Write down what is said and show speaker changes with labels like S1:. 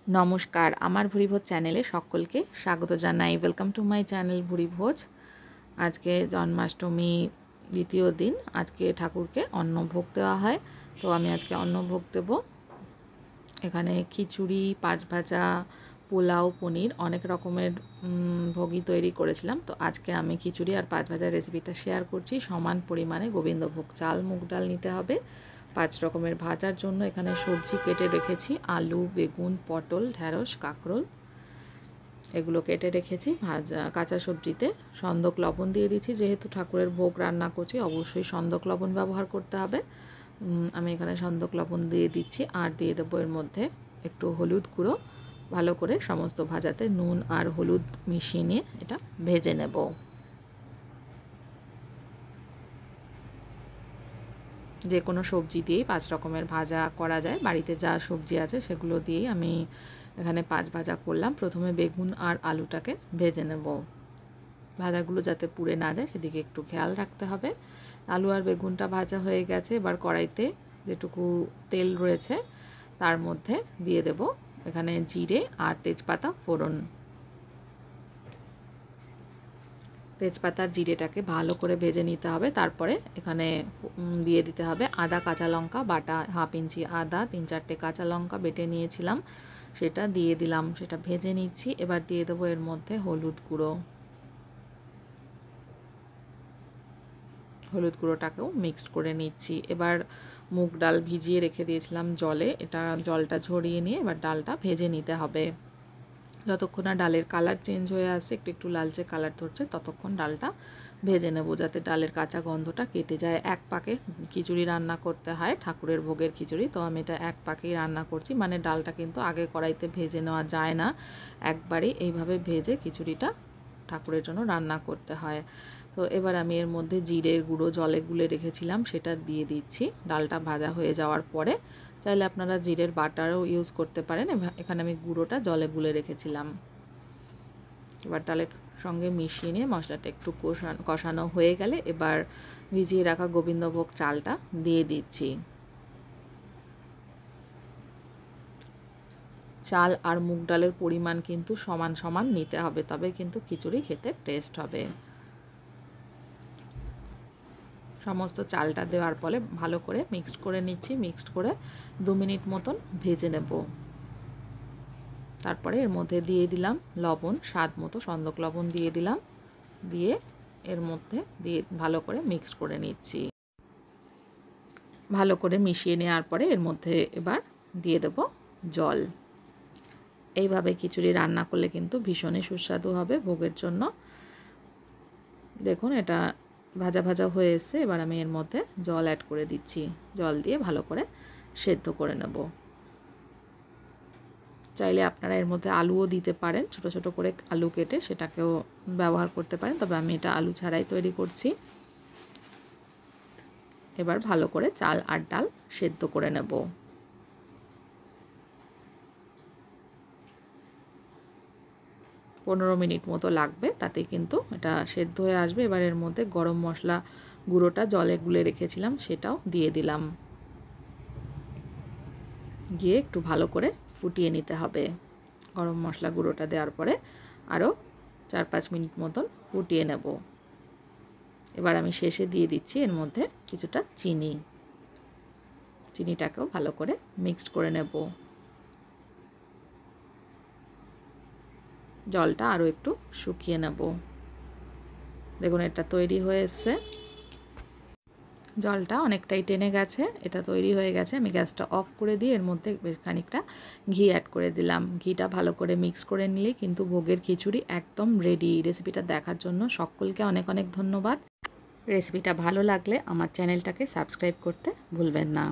S1: নমস্কার, আমার ভুরিভোজ চ্যানেলে সকলকে স্বাগত জানাই। Welcome to my channel Bhurivoj. আজকে জন্মাষ্টমী দ্বিতীয় দিন। আজকে ঠাকুরকে অন্নভোগ দেওয়া হয়, তো আমি আজকে অন্নভোগ দেব। এখানে খিচুড়ি, পাঁচ ভাজা, পোলাও, পনির অনেক রকমের ভোগই তৈরি করেছিলাম। তো আজকে আমি খিচুড়ি আর পাঁচ ভাজার রেসিপিটা শেয়ার করছি। সমান পরিমাণে গোবিন্দভোগ চাল, মুগ ডাল নিতে হবে। 5 রকমের ভাজার জন্য এখানে সবজি কেটে রেখেছি। আলু, বেগুন, পটল, ঢ্যাঁড়স, কাঁকরোল এগুলো কেটে রেখেছি। ভাজা কাঁচা সবজিতে সন্দক লবণ দিয়ে দিচ্ছি। যেহেতু ঠাকুরের ভোগ রান্না করছি, অবশ্যই সন্দক লবণ ব্যবহার করতে হবে। আমি এখানে সন্দক লবণ দিয়ে দিচ্ছি, আর দিয়ে দেবো এর মধ্যে একটু হলুদ গুঁড়ো। ভালো করে সমস্ত ভাজাতে নুন আর হলুদ মিশিয়ে নিয়ে এটা ভেজে নেব। যে কোনো সবজি দিয়েই 5 রকমের ভাজা করা যায়। বাড়িতে যা সবজি আছে সেগুলো দিয়েই আমি এখানে 5 ভাজা করলাম। প্রথমে বেগুন আর আলুটাকে ভেজে নেব। ভাজাগুলো যাতে পুড়ে না যায় সেদিকে একটু খেয়াল রাখতে হবে। আলু আর বেগুনটা ভাজা হয়ে গেছে। এবার কড়াইতে যেটুকু তেল রয়েছে তার মধ্যে দিয়ে দেব এখানে জিরে আর তেজপাতা ফোড়ন। তেজপাতার জিরেটাকে ভালো করে ভেজে নিতে হবে। তারপরে এখানে দিয়ে দিতে হবে আদা, কাঁচা লঙ্কা বাটা, 1/2 ইঞ্চি আদা, 3-4টে কাঁচা লঙ্কা বেটে নিয়েছিলাম, সেটা দিয়ে দিলাম। সেটা ভেজে নিচ্ছি। এবার দিয়ে দেবো এর মধ্যে হলুদ গুঁড়ো। হলুদ গুঁড়োটাকেও মিক্সড করে নিচ্ছি। এবার মুগ ডাল ভিজিয়ে রেখে দিয়েছিলাম জলে, এটা জলটা ঝরিয়ে নিয়ে এবার ডালটা ভেজে নিতে হবে। যতক্ষণ না ডালের কালার চেঞ্জ হয়ে আসছে, একটু একটু লালচে কালার ধরছে, ততক্ষণ ডালটা ভেজে নেব যাতে ডালের কাঁচা গন্ধটা কেটে যায়। এক পাকে খিচুড়ি রান্না করতে হয়, ঠাকুরের ভোগের খিচুড়ি, তো আমি এটা এক পাকেই রান্না করছি। মানে ডালটা কিন্তু আগে কড়াইতে ভেজে নেওয়া যায় না, একবারেই এইভাবে ভেজে খিচুড়িটা ঠাকুরের জন্য রান্না করতে হয়। তো এবার আমি এর মধ্যে জিরের গুঁড়ো জলে গুলে রেখেছিলাম সেটা দিয়ে দিচ্ছি ডালটা ভাজা হয়ে যাওয়ার পরে। চাইলে আপনারা জিরের বাটারও ইউজ করতে পারেন। এখানে আমি গুঁড়োটা জলে গুলে রেখেছিলাম। এবার ডালের সঙ্গে মিশিয়ে নিয়ে মশলাটা একটু কষানো হয়ে গেলে এবার ভিজিয়ে রাখা গোবিন্দভোগ চালটা দিয়ে দিচ্ছি। চাল আর মুগ ডালের পরিমাণ কিন্তু সমান সমান নিতে হবে, তবে কিন্তু খিচুড়ি খেতে টেস্ট হবে। সমস্ত চালটা দেওয়ার পরে ভালো করে মিক্সড করে নিচ্ছি। মিক্সড করে 2 মিনিট মতন ভেজে নেব। তারপরে এর মধ্যে দিয়ে দিলাম লবণ, স্বাদ মতো সন্দক লবণ দিয়ে দিলাম। দিয়ে এর মধ্যে দিয়ে ভালো করে মিক্সড করে নিচ্ছি। ভালো করে মিশিয়ে নেওয়ার পরে এর মধ্যে এবার দিয়ে দেব জল। এইভাবে খিচুড়ি রান্না করলে কিন্তু ভীষণই সুস্বাদু হবে ভোগের জন্য। দেখুন এটা ভাজা ভাজা হয়ে এসছে। এবার আমি এর মধ্যে জল অ্যাড করে দিচ্ছি। জল দিয়ে ভালো করে সেদ্ধ করে নেব। চাইলে আপনারা এর মধ্যে আলুও দিতে পারেন, ছোট ছোট করে আলু কেটে সেটাকেও ব্যবহার করতে পারেন, তবে আমি এটা আলু ছাড়াই তৈরি করছি। এবার ভালো করে চাল আর ডাল সেদ্ধ করে নেব। পনেরো মিনিট মতো লাগবে, তাতে কিন্তু এটা সেদ্ধ হয়ে আসবে। এবার এর মধ্যে গরম মশলা গুঁড়োটা জলে গুলে রেখেছিলাম সেটাও দিয়ে দিলাম। দিয়ে একটু ভালো করে ফুটিয়ে নিতে হবে। গরম মশলা গুঁড়োটা দেওয়ার পরে আরও 4-5 মিনিট মতন ফুটিয়ে নেব। এবার আমি শেষে দিয়ে দিচ্ছি এর মধ্যে কিছুটা চিনি। চিনিটাকেও ভালো করে মিক্সড করে নেব। জলটা আরও একটু শুকিয়ে নেব। দেখুন এটা তৈরি হয়ে এসছে। জলটা অনেকটাই টেনে গেছে, এটা তৈরি হয়ে গেছে। আমি গ্যাসটা অফ করে দিয়ে এর মধ্যে বেশ খানিকটা ঘি অ্যাড করে দিলাম। ঘিটা ভালো করে মিক্স করে নিলেই কিন্তু ভোগের খিচুড়ি একদম রেডি। রেসিপিটা দেখার জন্য সকলকে অনেক অনেক ধন্যবাদ। রেসিপিটা ভালো লাগলে আমার চ্যানেলটাকে সাবস্ক্রাইব করতে ভুলবেন না।